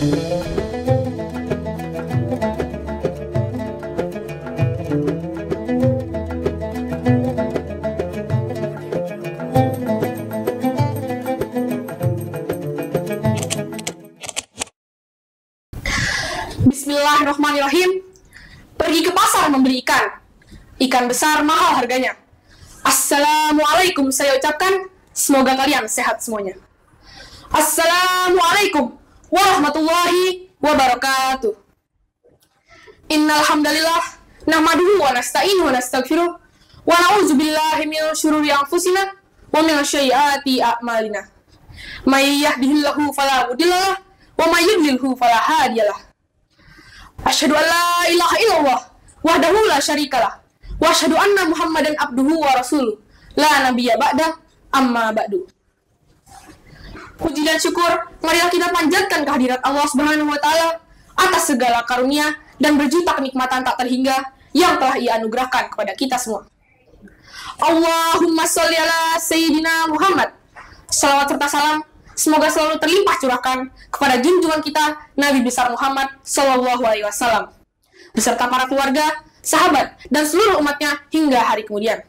Bismillahirrahmanirrahim. Pergi ke pasar membeli ikan. Ikan besar mahal harganya. Assalamualaikum saya ucapkan. Semoga kalian sehat semuanya. Assalamualaikum warahmatullahi wabarakatuh. Innal hamdalillah nahmaduhu wa nasta'inuhu wa nastaghfiruh wa na'udzu billahi min syururi anfusina wa min sayyiati a'malina. May yahdihillahu fala mudhillalah wa may yudlilhu fala hadiyalah. Asyhadu an la ilaha illallah wahdahu la syarikalah wa asyhadu anna Muhammadan abduhu wa rasuluh la nabiyya ba'da amma ba'du. Puji dan syukur marilah kita panjatkan kehadirat Allah Subhanahu wa taala atas segala karunia dan berjuta kenikmatan tak terhingga yang telah Ia anugerahkan kepada kita semua. Allahumma sholli ala sayyidina Muhammad. Salawat serta salam semoga selalu terlimpah curahkan kepada junjungan kita Nabi besar Muhammad Sallallahu Alaihi Wasallam beserta para keluarga, sahabat, dan seluruh umatnya hingga hari kemudian.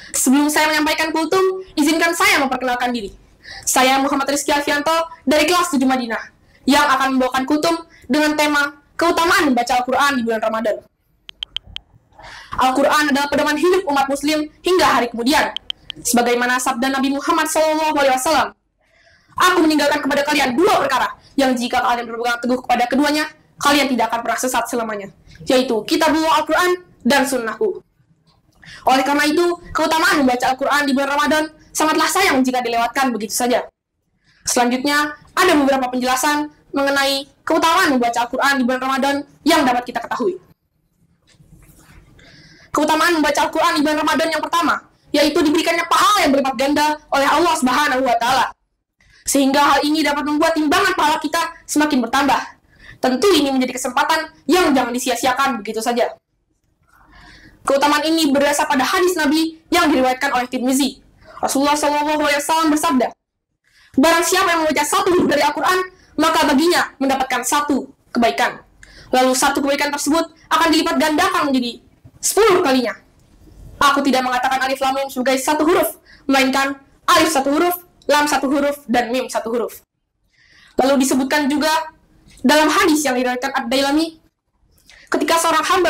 Sebelum saya menyampaikan kultum, izinkan saya memperkenalkan diri. Saya Muhammad Rizky Alfianto dari kelas 7 Madinah yang akan membawakan kultum dengan tema keutamaan membaca Al-Quran di bulan Ramadan. Al-Quran adalah pedoman hidup umat muslim hingga hari kemudian. Sebagaimana sabda Nabi Muhammad SAW, aku meninggalkan kepada kalian dua perkara yang jika kalian berpegang teguh kepada keduanya, kalian tidak akan pernah sesat selamanya, yaitu kitabullah Al-Quran dan sunnahku. Oleh karena itu, keutamaan membaca Al-Quran di bulan Ramadan sangatlah sayang jika dilewatkan begitu saja. Selanjutnya, ada beberapa penjelasan mengenai keutamaan membaca Al-Quran di bulan Ramadan yang dapat kita ketahui. Keutamaan membaca Al-Quran di bulan Ramadan yang pertama, yaitu diberikannya pahala yang berlipat ganda oleh Allah Subhanahu wa taala. Sehingga hal ini dapat membuat timbangan pahala kita semakin bertambah. Tentu ini menjadi kesempatan yang jangan disia-siakan begitu saja. Keutamaan ini berdasar pada hadis Nabi yang diriwayatkan oleh Tirmizi. Rasulullah SAW bersabda, barang siapa yang membaca satu huruf dari Al-Quran, maka baginya mendapatkan satu kebaikan. Lalu satu kebaikan tersebut akan dilipat gandakan menjadi 10 kalinya. Aku tidak mengatakan alif lam mim sebagai satu huruf, melainkan alif satu huruf, lam satu huruf, dan mim satu huruf. Lalu disebutkan juga dalam hadis yang diriwayatkan Ad-Dailami, ketika seorang hamba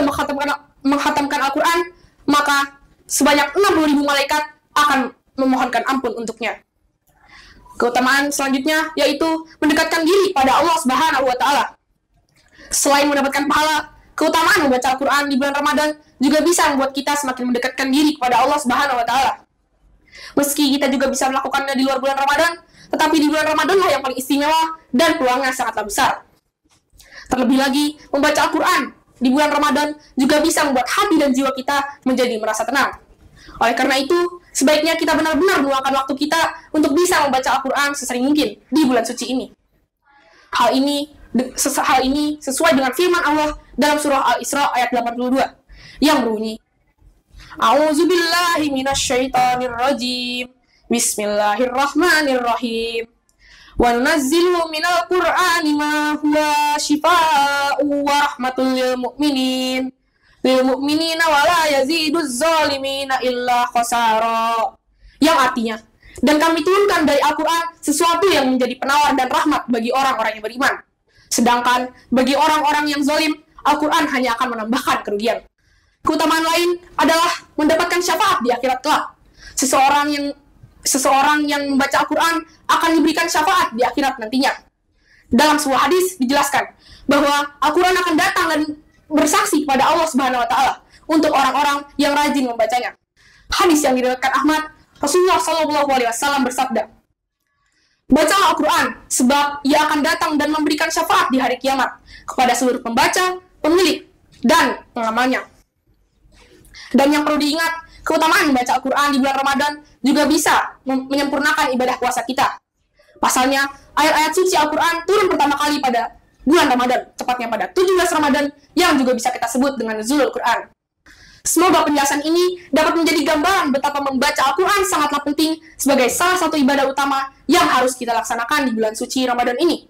menghatamkan Al-Quran, maka sebanyak 60.000 malaikat akan memohonkan ampun untuknya. Keutamaan selanjutnya yaitu mendekatkan diri pada Allah Subhanahu wa taala. Selain mendapatkan pahala, keutamaan membaca Al-Quran di bulan Ramadan juga bisa membuat kita semakin mendekatkan diri kepada Allah Subhanahu wa taala. Meski kita juga bisa melakukannya di luar bulan Ramadan, tetapi di bulan Ramadanlah yang paling istimewa dan peluangnya sangatlah besar. Terlebih lagi, membaca Al-Quran di bulan Ramadan juga bisa membuat hati dan jiwa kita menjadi merasa tenang. Oleh karena itu, sebaiknya kita benar-benar meluangkan waktu kita untuk bisa membaca Al-Quran sesering mungkin di bulan suci ini. Hal ini sesuai dengan firman Allah dalam surah Al-Isra ayat 82 yang berbunyi, A'udzubillahi minasyaitonirrajim. Bismillahirrahmanirrahim. Wa nunazzilu minal Qur'ani ma huwa shifaa'un wa rahmatul lil mu'minina wa la yaziduz zalimina illa khasara. Yang artinya, dan kami turunkan dari Al-Quran sesuatu yang menjadi penawar dan rahmat bagi orang-orang yang beriman. Sedangkan bagi orang-orang yang zalim, Al-Quran hanya akan menambahkan kerugian. Keutamaan lain adalah mendapatkan syafaat di akhirat kelak. Seseorang yang membaca Al-Quran akan diberikan syafaat di akhirat nantinya. Dalam sebuah hadis dijelaskan bahwa Al-Quran akan datang dan bersaksi kepada Allah Subhanahu wa taala untuk orang-orang yang rajin membacanya. Hadis yang diriwayatkan Ahmad, Rasulullah SAW bersabda, bacalah Al-Quran sebab ia akan datang dan memberikan syafaat di hari kiamat kepada seluruh pembaca, pemilik, dan pengamalnya. Dan yang perlu diingat, keutamaan membaca Al-Quran di bulan Ramadan juga bisa menyempurnakan ibadah puasa kita. Pasalnya, ayat-ayat suci Al-Quran turun pertama kali pada bulan Ramadan, tepatnya pada 17 Ramadan, yang juga bisa kita sebut dengan Nuzulul Quran. Semoga penjelasan ini dapat menjadi gambaran betapa membaca Al-Quran sangatlah penting sebagai salah satu ibadah utama yang harus kita laksanakan di bulan suci Ramadan ini.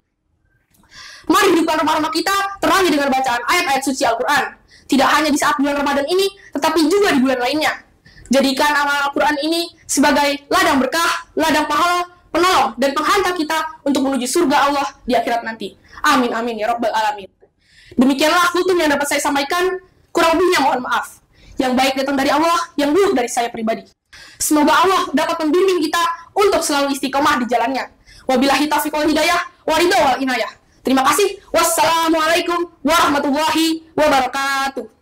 Mari hidupkan rumah-rumah kita terangi dengan bacaan ayat-ayat suci Al-Quran. Tidak hanya di saat bulan Ramadan ini, tetapi juga di bulan lainnya. Jadikan amal Al-Quran ini sebagai ladang berkah, ladang pahala, penolong, dan penghantar kita untuk menuju surga Allah di akhirat nanti. Amin, amin, ya Rabbal Alamin. Demikianlah hukum yang dapat saya sampaikan, kurang lebihnya mohon maaf. Yang baik datang dari Allah, yang buruk dari saya pribadi. Semoga Allah dapat membimbing kita untuk selalu istiqomah di jalannya. Wabillahi taufiq wal hidayah, waridho wal inayah. Terima kasih. Wassalamualaikum warahmatullahi wabarakatuh.